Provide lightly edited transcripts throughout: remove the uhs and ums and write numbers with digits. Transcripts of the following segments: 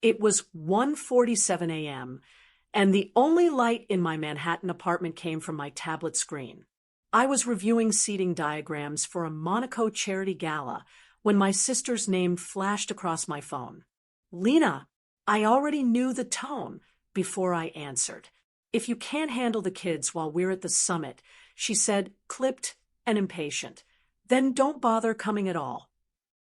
It was 1:47 a.m., and the only light in my Manhattan apartment came from my tablet screen. I was reviewing seating diagrams for a Monaco charity gala when my sister's name flashed across my phone. Lena, I already knew the tone before I answered. If you can't handle the kids while we're at the summit, she said, clipped and impatient, then don't bother coming at all.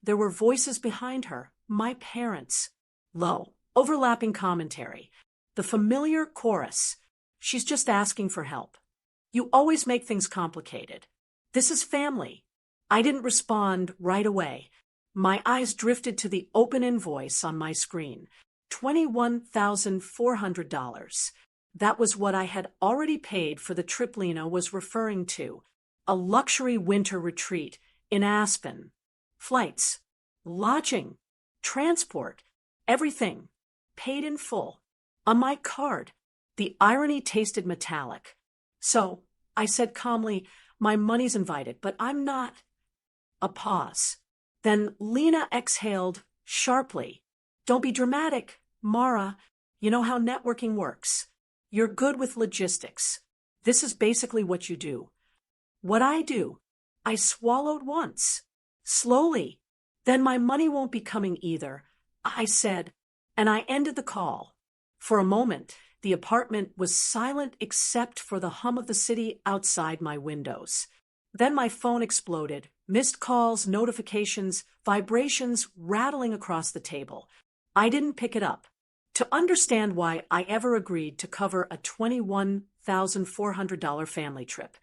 There were voices behind her, my parents. Low, overlapping commentary. The familiar chorus. She's just asking for help. You always make things complicated. This is family. I didn't respond right away. My eyes drifted to the open invoice on my screen. $21,400. That was what I had already paid for the trip Lena was referring to. A luxury winter retreat in Aspen. Flights, lodging, transport, everything. Paid in full. On my card. The irony tasted metallic. So, I said calmly, my money's invited, but I'm not. A pause. Then Lena exhaled sharply. Don't be dramatic, Mara. You know how networking works. You're good with logistics. This is basically what you do. What I do. I swallowed once. Slowly. Then my money won't be coming either, I said, and I ended the call. For a moment, the apartment was silent except for the hum of the city outside my windows. Then my phone exploded, missed calls, notifications, vibrations rattling across the table. I didn't pick it up. To understand why I ever agreed to cover a $21,400 family trip,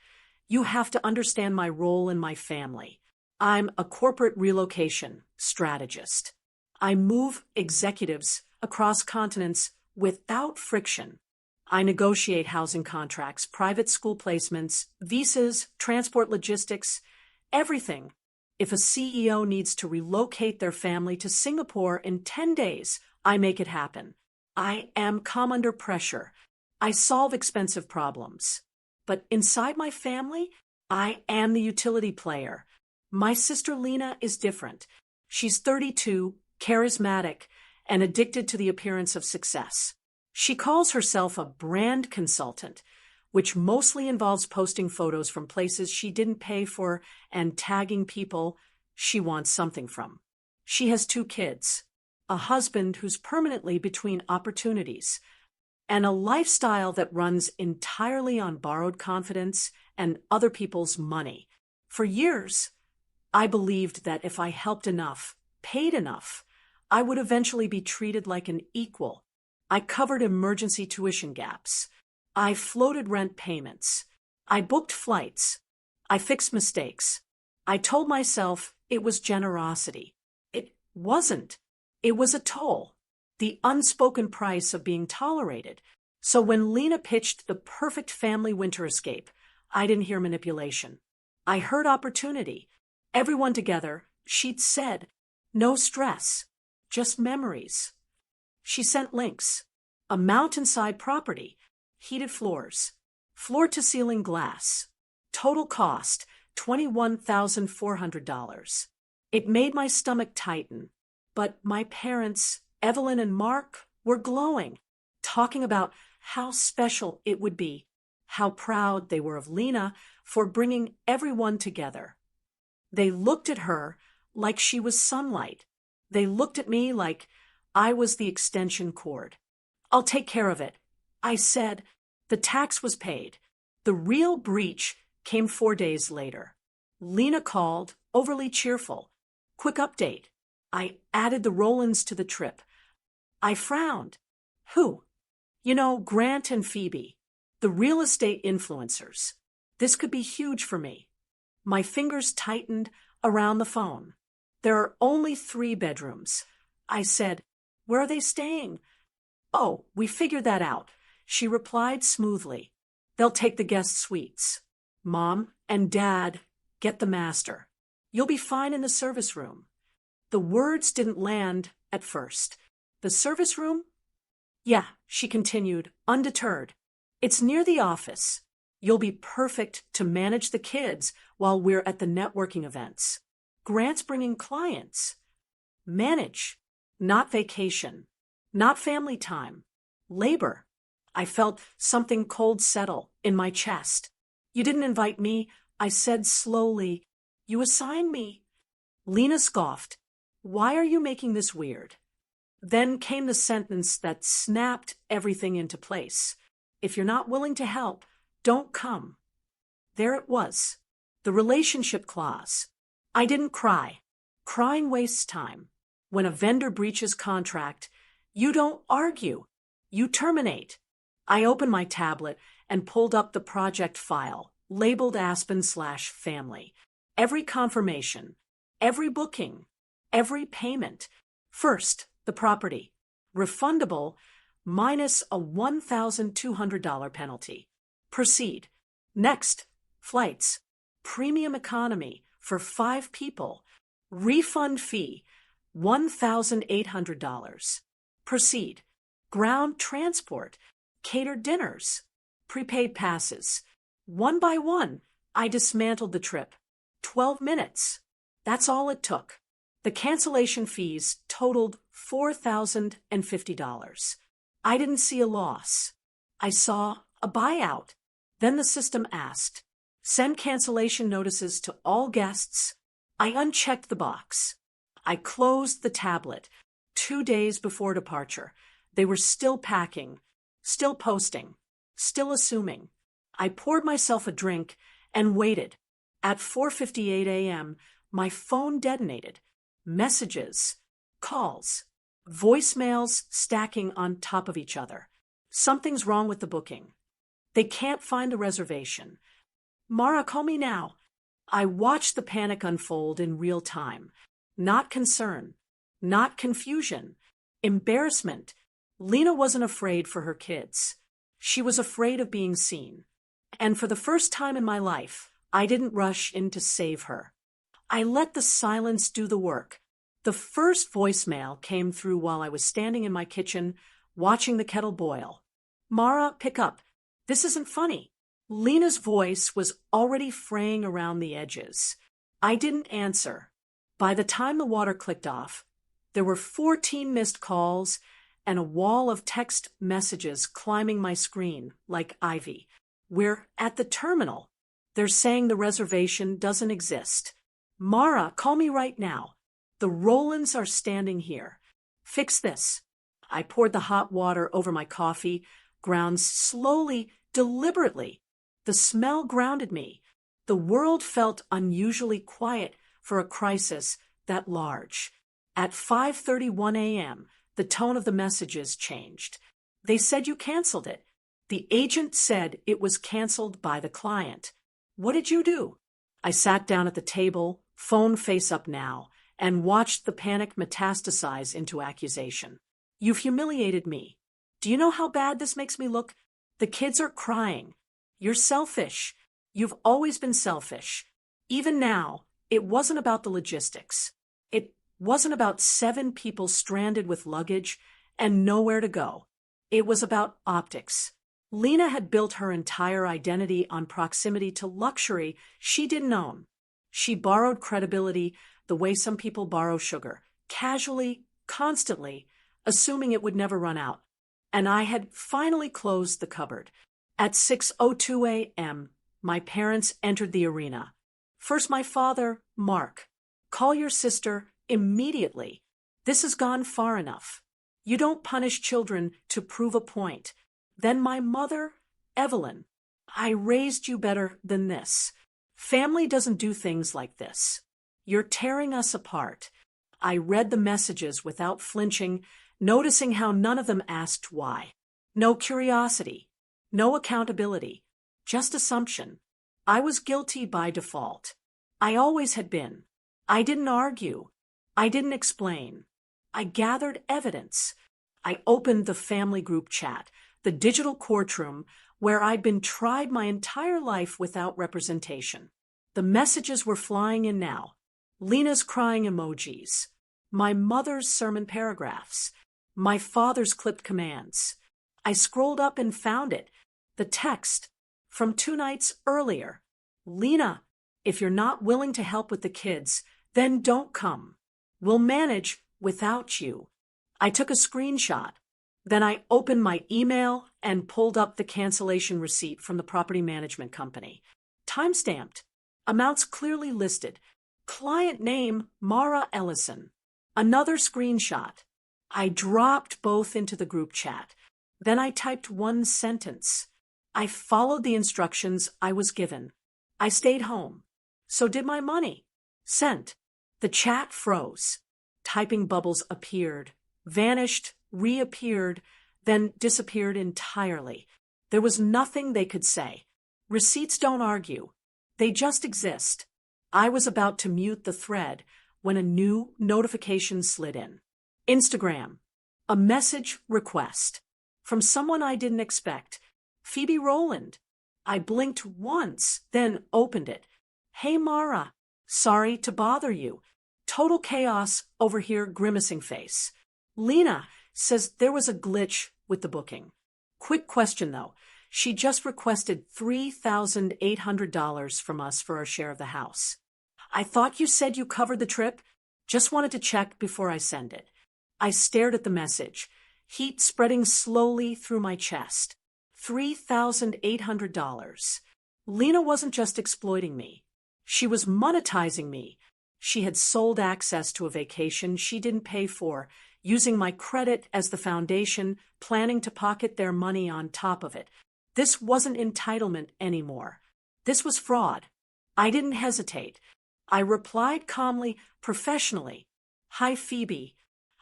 you have to understand my role in my family. I'm a corporate relocation strategist. I move executives across continents without friction. I negotiate housing contracts, private school placements, visas, transport logistics, everything. If a CEO needs to relocate their family to Singapore in 10 days, I make it happen. I am calm under pressure. I solve expensive problems. But inside my family, I am the utility player. My sister Lena is different. She's 32, charismatic, and addicted to the appearance of success. She calls herself a brand consultant, which mostly involves posting photos from places she didn't pay for and tagging people she wants something from. She has 2 kids, a husband who's permanently between opportunities, and a lifestyle that runs entirely on borrowed confidence and other people's money. For years, I believed that if I helped enough, paid enough, I would eventually be treated like an equal. I covered emergency tuition gaps. I floated rent payments. I booked flights. I fixed mistakes. I told myself it was generosity. It wasn't. It was a toll, the unspoken price of being tolerated. So when Lena pitched the perfect family winter escape, I didn't hear manipulation. I heard opportunity. Everyone together, she'd said, no stress, just memories. She sent links. A mountainside property, heated floors, floor-to-ceiling glass. Total cost, $21,400. It made my stomach tighten. But my parents, Evelyn and Mark, were glowing, talking about how special it would be, how proud they were of Lena for bringing everyone together. They looked at her like she was sunlight. They looked at me like I was the extension cord. I'll take care of it, I said. The tax was paid. The real breach came 4 days later. Lena called, overly cheerful. Quick update. I added the Rollins to the trip. I frowned. Who? You know, Grant and Phoebe, the real estate influencers. This could be huge for me. My fingers tightened around the phone. There are only 3 bedrooms. I said, where are they staying? Oh, we figured that out, she replied smoothly. They'll take the guest suites. Mom and Dad get the master. You'll be fine in the service room. The words didn't land at first. The service room? Yeah, she continued, undeterred. It's near the office. You'll be perfect to manage the kids while we're at the networking events. Grant's bringing clients. Manage, not vacation. Not family time. Labor. I felt something cold settle in my chest. You didn't invite me, I said slowly. You assigned me. Lena scoffed. Why are you making this weird? Then came the sentence that snapped everything into place. If you're not willing to help, don't come. There it was. The relationship clause. I didn't cry. Crying wastes time. When a vendor breaches contract, you don't argue. You terminate. I opened my tablet and pulled up the project file, labeled Aspen/family. Every confirmation, every booking, every payment. First, the property. Refundable, minus a $1,200 penalty. Proceed. Next, flights. Premium economy for 5 people. Refund fee, $1,800. Proceed. Ground transport. Catered dinners. Prepaid passes. One by one, I dismantled the trip. 12 minutes. That's all it took. The cancellation fees totaled $4,050. I didn't see a loss. I saw a buyout. Then the system asked, send cancellation notices to all guests. I unchecked the box. I closed the tablet. 2 days before departure, they were still packing, still posting, still assuming. I poured myself a drink and waited. At 4:58 a.m., my phone detonated. Messages, calls, voicemails stacking on top of each other. Something's wrong with the booking. They can't find the reservation. Mara, call me now. I watched the panic unfold in real time. Not concern, not confusion, embarrassment. Lena wasn't afraid for her kids. She was afraid of being seen. And for the first time in my life, I didn't rush in to save her. I let the silence do the work. The first voicemail came through while I was standing in my kitchen, watching the kettle boil. Mara, pick up. This isn't funny. Lena's voice was already fraying around the edges. I didn't answer. By the time the water clicked off, there were 14 missed calls and a wall of text messages climbing my screen like ivy. We're at the terminal. They're saying the reservation doesn't exist. Mara, call me right now. The Rolands are standing here. Fix this. I poured the hot water over my coffee, ground slowly, deliberately. The smell grounded me. The world felt unusually quiet for a crisis that large. At 5:31 a.m., the tone of the messages changed. They said you canceled it. The agent said it was canceled by the client. What did you do? I sat down at the table, phone face up now, and watched the panic metastasize into accusation. You've humiliated me. Do you know how bad this makes me look? The kids are crying. You're selfish. You've always been selfish. Even now, it wasn't about the logistics. It wasn't about 7 people stranded with luggage and nowhere to go. It was about optics. Lena had built her entire identity on proximity to luxury she didn't own. She borrowed credibility the way some people borrow sugar, casually, constantly, assuming it would never run out. And I had finally closed the cupboard. At 6:02 a.m., my parents entered the arena. First my father, Mark. Call your sister immediately. This has gone far enough. You don't punish children to prove a point. Then my mother, Evelyn. I raised you better than this. Family doesn't do things like this. You're tearing us apart. I read the messages without flinching, noticing how none of them asked why. No curiosity. No accountability. Just assumption. I was guilty by default. I always had been. I didn't argue. I didn't explain. I gathered evidence. I opened the family group chat, the digital courtroom where I'd been tried my entire life without representation. The messages were flying in now. Lena's crying emojis. My mother's sermon paragraphs. My father's clipped commands. I scrolled up and found it. The text from 2 nights earlier. Lena, if you're not willing to help with the kids, then don't come. We'll manage without you. I took a screenshot. Then I opened my email and pulled up the cancellation receipt from the property management company. Timestamped. Amounts clearly listed. Client name, Mara Ellison. Another screenshot. I dropped both into the group chat. Then I typed one sentence. I followed the instructions I was given. I stayed home. So did my money. Sent. The chat froze. Typing bubbles appeared, vanished, reappeared, then disappeared entirely. There was nothing they could say. Receipts don't argue. They just exist. I was about to mute the thread when a new notification slid in. Instagram. A message request. From someone I didn't expect. Phoebe Rowland. I blinked once, then opened it. Hey Mara. Sorry to bother you. Total chaos over here, grimacing face. Lena says there was a glitch with the booking. Quick question though. She just requested $3,800 from us for our share of the house. I thought you said you covered the trip. Just wanted to check before I send it. I stared at the message, heat spreading slowly through my chest. $3,800. Lena wasn't just exploiting me. She was monetizing me. She had sold access to a vacation she didn't pay for, using my credit as the foundation, planning to pocket their money on top of it. This wasn't entitlement anymore. This was fraud. I didn't hesitate. I replied calmly, professionally. Hi, Phoebe.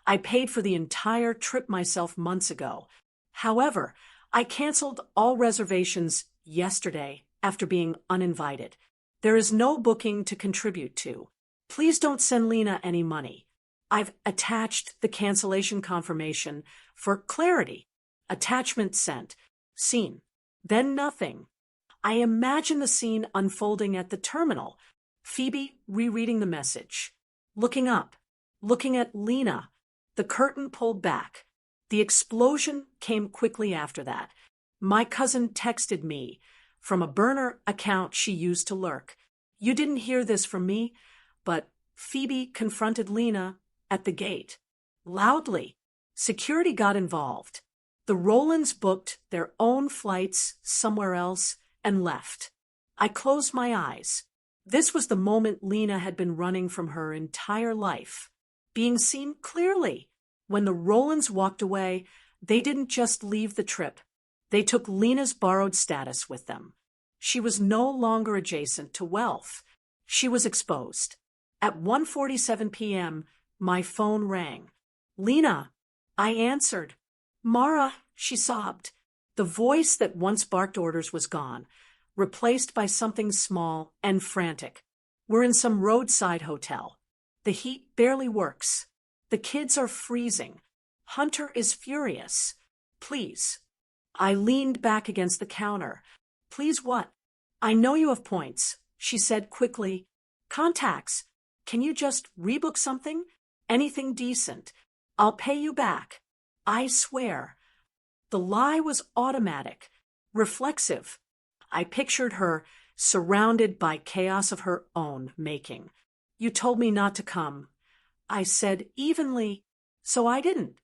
I paid for the entire trip myself months ago. However, I canceled all reservations yesterday after being uninvited. There is no booking to contribute to. Please don't send Lena any money. I've attached the cancellation confirmation for clarity. Attachment sent. Seen. Then nothing. I imagine the scene unfolding at the terminal. Phoebe rereading the message. Looking up. Looking at Lena. The curtain pulled back. The explosion came quickly after that. My cousin texted me from a burner account she used to lurk. You didn't hear this from me, but Phoebe confronted Lena at the gate. Loudly. Security got involved. The Rowlands booked their own flights somewhere else and left. I closed my eyes. This was the moment Lena had been running from her entire life. Being seen clearly. When the Rowlands walked away, they didn't just leave the trip. They took Lena's borrowed status with them. She was no longer adjacent to wealth. She was exposed. At 1:47 p.m., my phone rang. Lena. I answered. Mara, she sobbed. The voice that once barked orders was gone, replaced by something small and frantic. We're in some roadside hotel. The heat barely works. The kids are freezing. Hunter is furious. Please. I leaned back against the counter. Please what? I know you have points, she said quickly. Contacts. Can you just rebook something? Anything decent. I'll pay you back. I swear. The lie was automatic, reflexive. I pictured her surrounded by chaos of her own making. You told me not to come. I said evenly, so I didn't.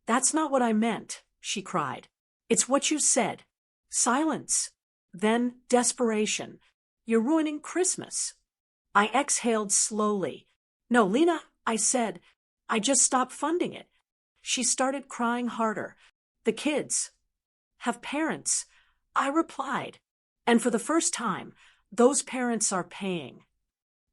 That's not what I meant, she cried. It's what you said. Silence. Then desperation. You're ruining Christmas. I exhaled slowly. No, Lena, I said. I just stopped funding it. She started crying harder. The kids have parents. I replied. And for the first time, those parents are paying.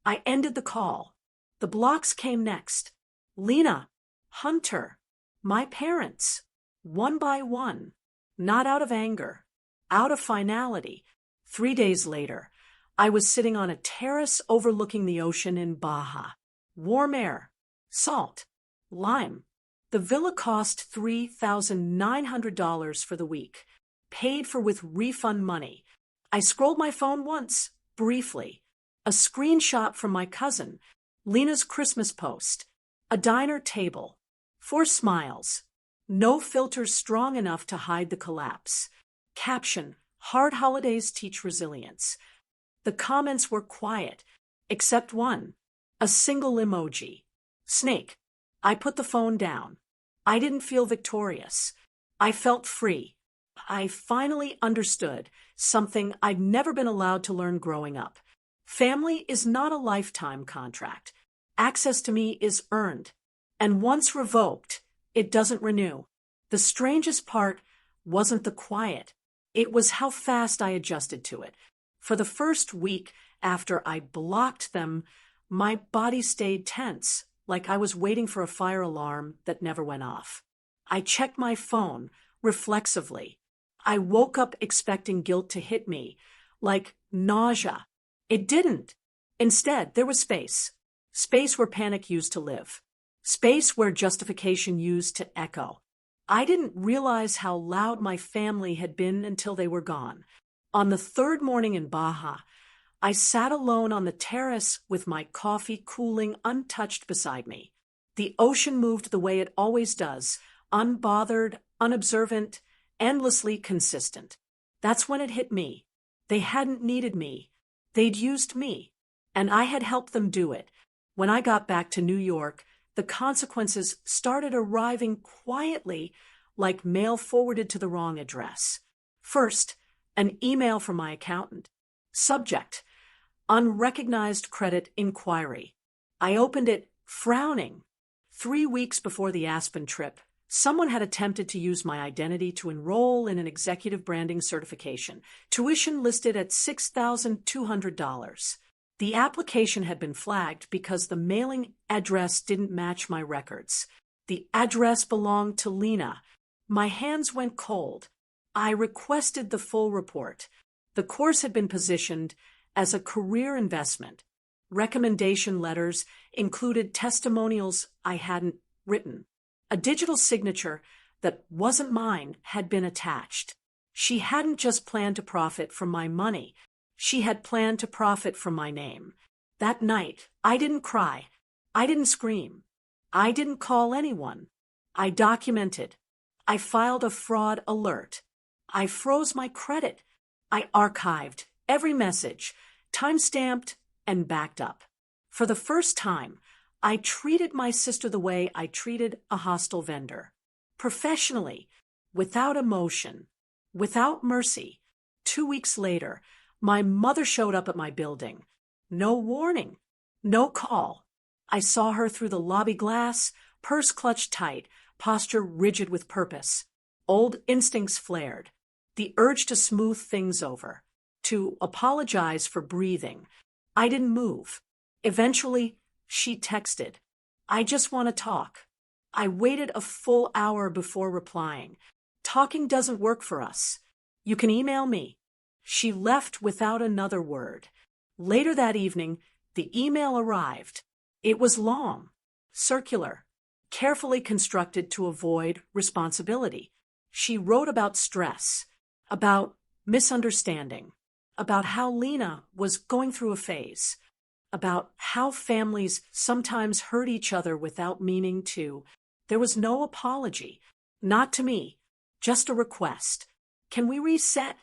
I ended the call. The blocks came next. Lena, Hunter, my parents, one by one, not out of anger, out of finality. 3 days later, I was sitting on a terrace overlooking the ocean in Baja. Warm air, salt, lime. The villa cost $3,900 for the week, paid for with refund money. I scrolled my phone once, briefly. A screenshot from my cousin, Lena's Christmas post. A diner table. 4 smiles. No filters strong enough to hide the collapse. Caption, hard holidays teach resilience. The comments were quiet, except one. A single emoji. Snake. I put the phone down. I didn't feel victorious. I felt free. I finally understood something I'd never been allowed to learn growing up. Family is not a lifetime contract. Access to me is earned. And once revoked, it doesn't renew. The strangest part wasn't the quiet. It was how fast I adjusted to it. For the first week after I blocked them, my body stayed tense, like I was waiting for a fire alarm that never went off. I checked my phone reflexively. I woke up expecting guilt to hit me, like nausea. It didn't. Instead, there was space. Space where panic used to live. Space where justification used to echo. I didn't realize how loud my family had been until they were gone. On the third morning in Baja, I sat alone on the terrace with my coffee cooling untouched beside me. The ocean moved the way it always does, unbothered, unobservant, endlessly consistent. That's when it hit me. They hadn't needed me. They'd used me. And I had helped them do it. When I got back to New York, the consequences started arriving quietly, like mail forwarded to the wrong address. First, an email from my accountant. Subject: unrecognized credit inquiry. I opened it, frowning. 3 weeks before the Aspen trip, someone had attempted to use my identity to enroll in an executive branding certification, tuition listed at $6,200. The application had been flagged because the mailing address didn't match my records. The address belonged to Lena. My hands went cold. I requested the full report. The course had been positioned as a career investment. Recommendation letters included testimonials I hadn't written. A digital signature that wasn't mine had been attached. She hadn't just planned to profit from my money. She had planned to profit from my name. That night, I didn't cry. I didn't scream. I didn't call anyone. I documented. I filed a fraud alert. I froze my credit. I archived every message, time-stamped and backed up. For the first time, I treated my sister the way I treated a hostile vendor. Professionally, without emotion, without mercy. 2 weeks later, my mother showed up at my building. No warning, no call. I saw her through the lobby glass, purse clutched tight, posture rigid with purpose. Old instincts flared. The urge to smooth things over, to apologize for breathing. I didn't move. Eventually, she texted, "I just want to talk." I waited a full hour before replying. Talking doesn't work for us. You can email me. She left without another word. Later that evening, the email arrived. It was long, circular, carefully constructed to avoid responsibility. She wrote about stress, about misunderstanding, about how Lena was going through a phase, about how families sometimes hurt each other without meaning to. There was no apology, not to me, just a request. Can we reset?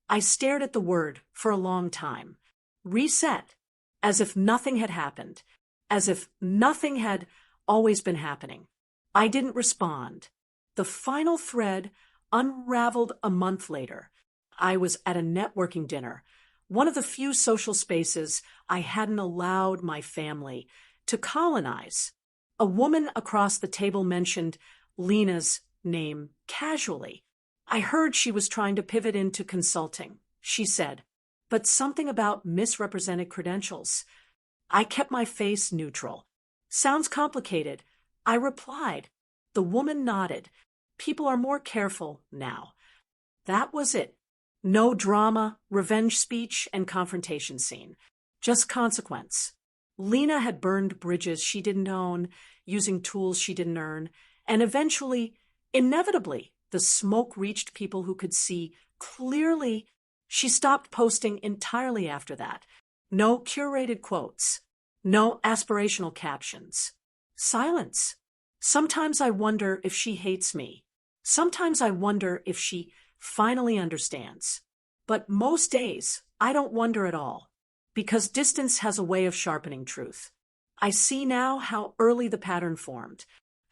I stared at the word for a long time. Reset, as if nothing had happened, as if nothing had always been happening. I didn't respond. The final thread unraveled a month later. I was at a networking dinner, one of the few social spaces I hadn't allowed my family to colonize. A woman across the table mentioned Lena's name casually. I heard she was trying to pivot into consulting, she said, but something about misrepresented credentials. I kept my face neutral. Sounds complicated. I replied. The woman nodded. People are more careful now. That was it. No drama, revenge speech, and confrontation scene. Just consequence. Lena had burned bridges she didn't own, using tools she didn't earn, and eventually, inevitably, the smoke reached people who could see clearly. She stopped posting entirely after that. No curated quotes. No aspirational captions. Silence. Sometimes I wonder if she hates me. Sometimes I wonder if she finally understands. But most days, I don't wonder at all, because distance has a way of sharpening truth. I see now how early the pattern formed,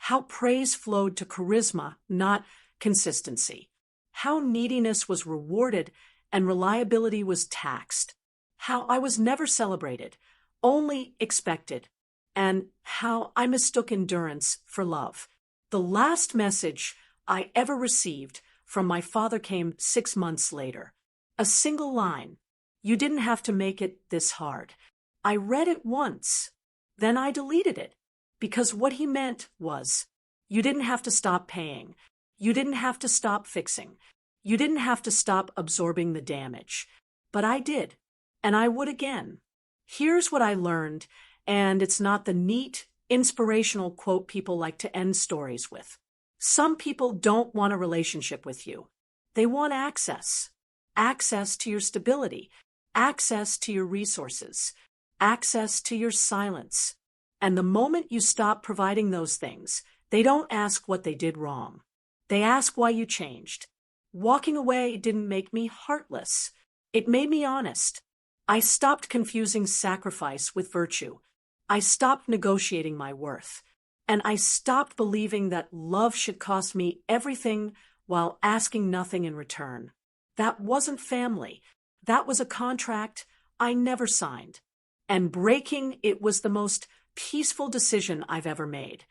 how praise flowed to charisma, not consistency, how neediness was rewarded and reliability was taxed, how I was never celebrated, only expected, and how I mistook endurance for love. The last message I ever received from my father came 6 months later. A single line: "You didn't have to make it this hard." I read it once, then I deleted it, because what he meant was, you didn't have to stop paying. You didn't have to stop fixing. You didn't have to stop absorbing the damage. But I did, and I would again. Here's what I learned, and it's not the neat, inspirational quote people like to end stories with. Some people don't want a relationship with you. They want access. Access to your stability. Access to your resources. Access to your silence. And the moment you stop providing those things, they don't ask what they did wrong. They ask why you changed. Walking away didn't make me heartless. It made me honest. I stopped confusing sacrifice with virtue. I stopped negotiating my worth. And I stopped believing that love should cost me everything while asking nothing in return. That wasn't family. That was a contract I never signed. And breaking it was the most peaceful decision I've ever made.